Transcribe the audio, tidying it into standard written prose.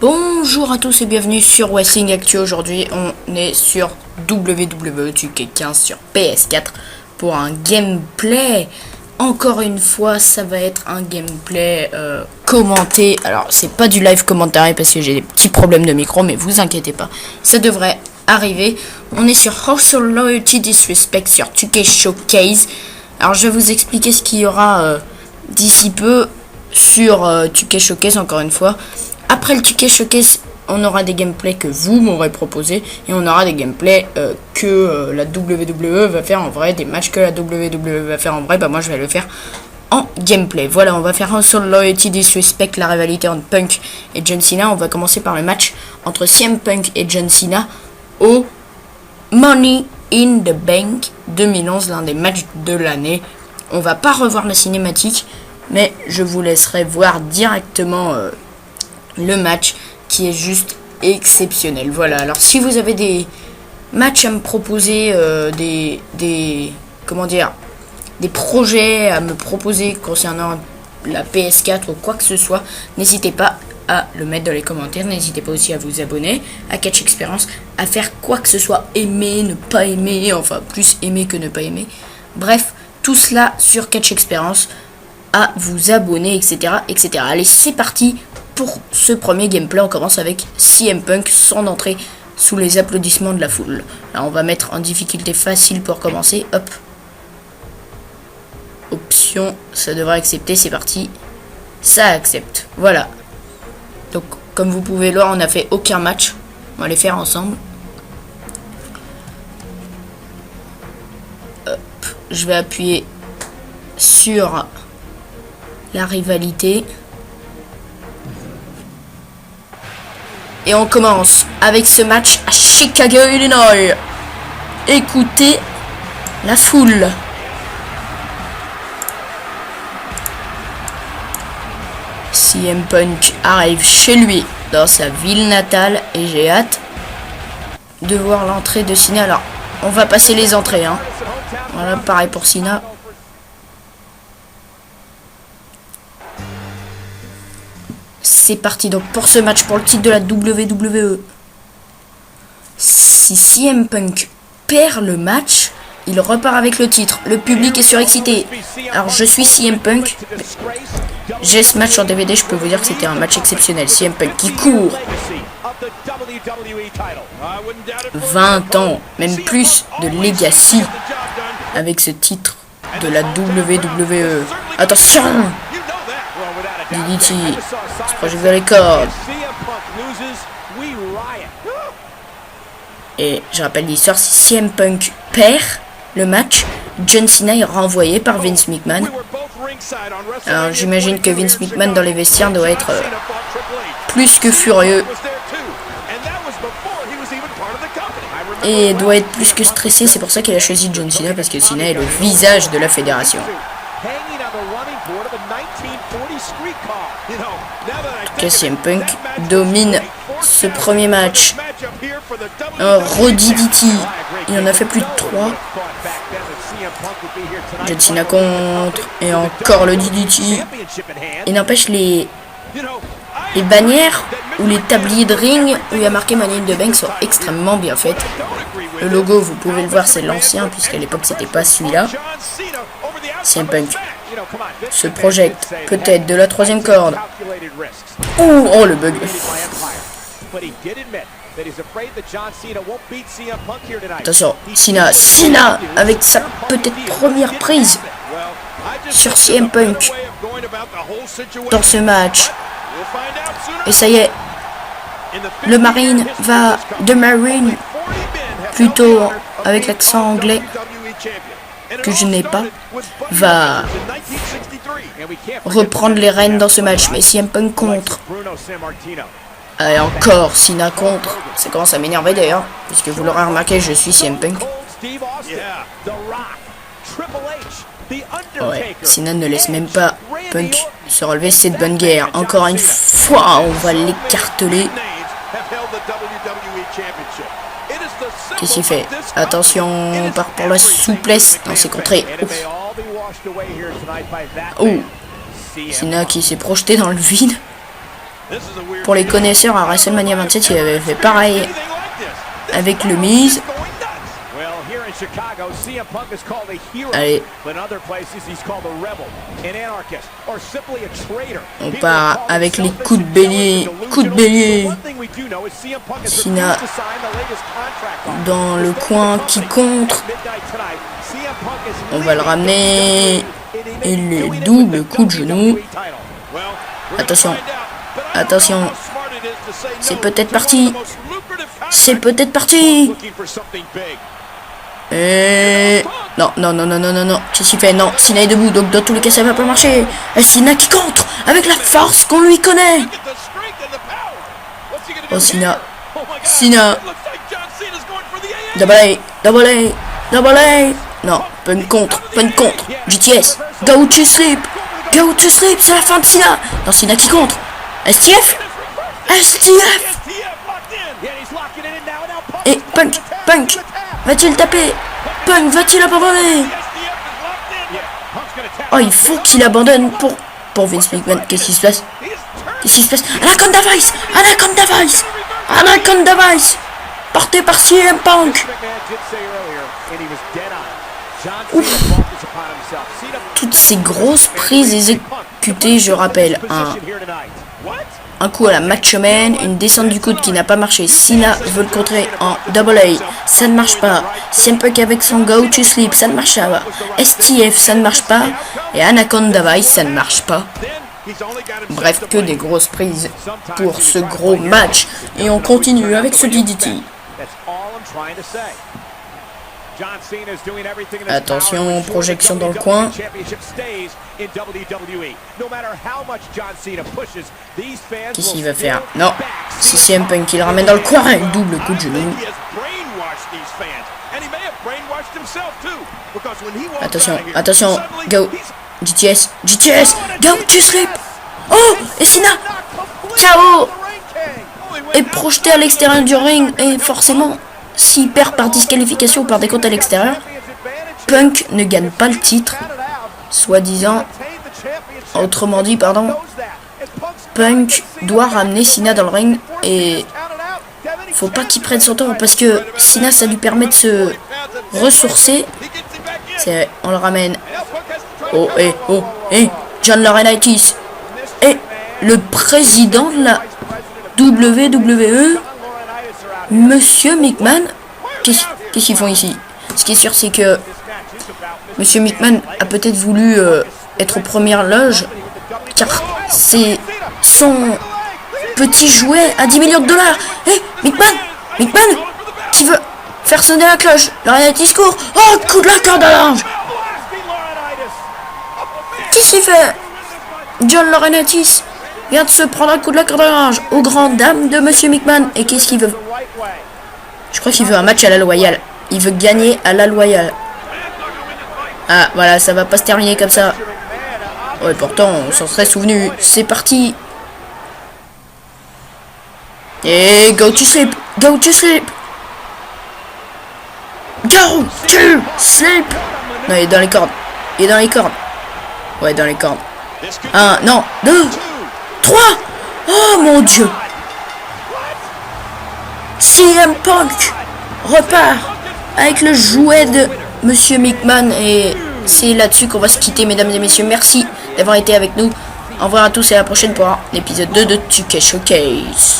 Bonjour à tous et bienvenue sur Wrestling Actu. Aujourd'hui on est sur WWE 2K15 sur PS4 pour un gameplay. Encore une fois ça va être un gameplay commenté. Alors c'est pas du live commentaire parce que j'ai des petits problèmes de micro, mais vous inquiétez pas, ça devrait arriver. On est sur Hustle Loyalty Disrespect sur 2K Showcase. Alors je vais vous expliquer ce qu'il y aura d'ici peu sur 2K Showcase encore une fois. Après le 2K Showcase, on aura des gameplays que vous m'aurez proposé et on aura des gameplays que la WWE va faire en vrai, des matchs que la WWE va faire en vrai. Bah moi je vais le faire en gameplay. Voilà, on va faire un Hustle Loyalty Disrespect, la rivalité entre Punk et John Cena. On va commencer par le match entre CM Punk et John Cena au Money in the Bank 2011, l'un des matchs de l'année. On va pas revoir la cinématique, mais je vous laisserai voir directement le match qui est juste exceptionnel. Voilà, alors si vous avez des matchs à me proposer, des projets à me proposer concernant la PS4 ou quoi que ce soit, n'hésitez pas à le mettre dans les commentaires. N'hésitez pas aussi à vous abonner à Catch Experience, à faire quoi que ce soit, aimer, ne pas aimer, enfin plus aimer que ne pas aimer, bref, tout cela sur Catch Experience, à vous abonner, etc. etc. Allez, c'est parti pour ce premier gameplay. On commence avec CM Punk, son entrée sous les applaudissements de la foule. Là, on va mettre en difficulté facile pour commencer. Hop. Option, ça devrait accepter, c'est parti. Ça accepte. Voilà. Donc, comme vous pouvez le voir, on n'a fait aucun match. On va les faire ensemble. Hop. Je vais appuyer sur la rivalité. Et on commence avec ce match à Chicago, Illinois. Écoutez la foule. CM Punk arrive chez lui dans sa ville natale et j'ai hâte de voir l'entrée de Cena. Alors, on va passer les entrées, hein. Voilà, pareil pour Cena. C'est parti donc pour ce match pour le titre de la WWE. Si CM Punk perd le match, il repart avec le titre. Le public est surexcité. Alors je suis CM Punk. J'ai ce match en DVD, je peux vous dire que c'était un match exceptionnel. CM Punk qui court 20 ans, même plus de legacy avec ce titre de la WWE. Attention! DDT, se projette vers les cordes. Et je rappelle l'histoire, si CM Punk perd le match, John Cena est renvoyé par Vince McMahon. Alors j'imagine que Vince McMahon dans les vestiaires doit être plus que furieux. Et doit être plus que stressé, c'est pour ça qu'il a choisi John Cena, parce que Cena est le visage de la fédération. CM Punk domine ce premier match. Un re-DDT. Il en a fait plus de 3. John Cena contre. Et encore le DDT. Il n'empêche les bannières ou les tabliers de ring où il y a marqué Money in the Bank sont extrêmement bien faites. Le logo, vous pouvez le voir, c'est l'ancien, puisqu'à l'époque c'était pas celui-là. CM Punk se projette peut-être de la 3e corde. Oh le bug. Attention, Cena avec sa peut-être première prise sur CM Punk dans ce match. Et ça y est, le Marine va de Marine, plutôt avec l'accent anglais que je n'ai pas, va reprendre les rênes dans ce match. Mais CM Punk contre. Et encore Cena contre. Ça commence à m'énerver d'ailleurs, puisque vous l'aurez remarqué, je suis CM Punk. Ouais, Cena ne laisse même pas Punk se relever, c'est de bonne guerre. Encore une fois, on va l'écarteler. Qu'est-ce qu'il fait? Attention, on part pour la souplesse dans ses contrées. Oh, Cena qui s'est projeté dans le vide. Pour les connaisseurs, à WrestleMania 27, il avait fait pareil avec le Miz. Allez. On part avec les coups de bélier. Coups de bélier. Cena dans le coin qui contre. On va le ramener. Et les doubles coups de genou. Attention. Attention. C'est peut-être parti. C'est peut-être parti. Et... Non. Qu'est-ce qu'il fait? Non, Cena est debout, donc dans tous les cas ça va pas marcher. Et Cena qui contre avec la force qu'on lui connaît. Oh Cena. Double A. Non, Punk contre. GTS. Go to sleep, c'est la fin de Cena. Non, Cena qui contre. STF. Et Punk. Va-t-il taper? Punk va-t-il abandonner? Oh, il faut qu'il abandonne pour Vince McMahon. Qu'est-ce qui se passe? Anaconda Vice porté par CM Punk. Ouf. Toutes ces grosses prises exécutées, je rappelle. Un coup à la Macho Man, une descente du coude qui n'a pas marché. Cena veut le contrer en double A. Ça ne marche pas. CM Punk avec son Go to Sleep, ça ne marche pas. STF, ça ne marche pas. Et Anaconda Vice, ça ne marche pas. Bref, que des grosses prises pour ce gros match. Et on continue avec ce DDT. Attention, projection dans le coin. Qu'est-ce qu'il va faire? Non, c'est CM Punk qui le ramène dans le coin. Un double coup de genou. Attention, go. GTS, go to sleep. Oh, et Cena KO est projeté à l'extérieur du ring. Et forcément, s'il perd par disqualification ou par décompte à l'extérieur, Punk ne gagne pas le titre, soi-disant. Autrement dit, Punk doit ramener Cena dans le ring et faut pas qu'il prenne son temps parce que Cena, ça lui permet de se ressourcer. On le ramène. John Laurinaitis et le président de la WWE, Monsieur McMahon. Qu'est-ce qu'ils font ici? Ce qui est sûr, c'est que Monsieur McMahon a peut-être voulu être aux premières loges, car c'est son petit jouet à 10 millions de dollars. McMahon qui veut faire sonner la cloche. Laurinaitis court. Oh, coup de la corde à linge. Qu'est-ce qu'il fait? John Laurinaitis vient de se prendre un coup de la corde à linge aux grandes dames de Monsieur McMahon. Et qu'est-ce qu'il veut? Je crois qu'il veut un match à la loyale. Il veut gagner à la loyale. Ah, voilà, ça va pas se terminer comme ça. Ouais, pourtant, on s'en serait souvenu. C'est parti. Et go to sleep. Non, il est dans les cordes. Ouais, dans les cordes. 1, non, 2, 3. Oh mon Dieu. CM Punk repart avec le jouet de Monsieur McMahon. Et c'est là-dessus qu'on va se quitter, mesdames et messieurs. Merci d'avoir été avec nous. Au revoir à tous et à la prochaine pour l'épisode 2 de 2K Showcase.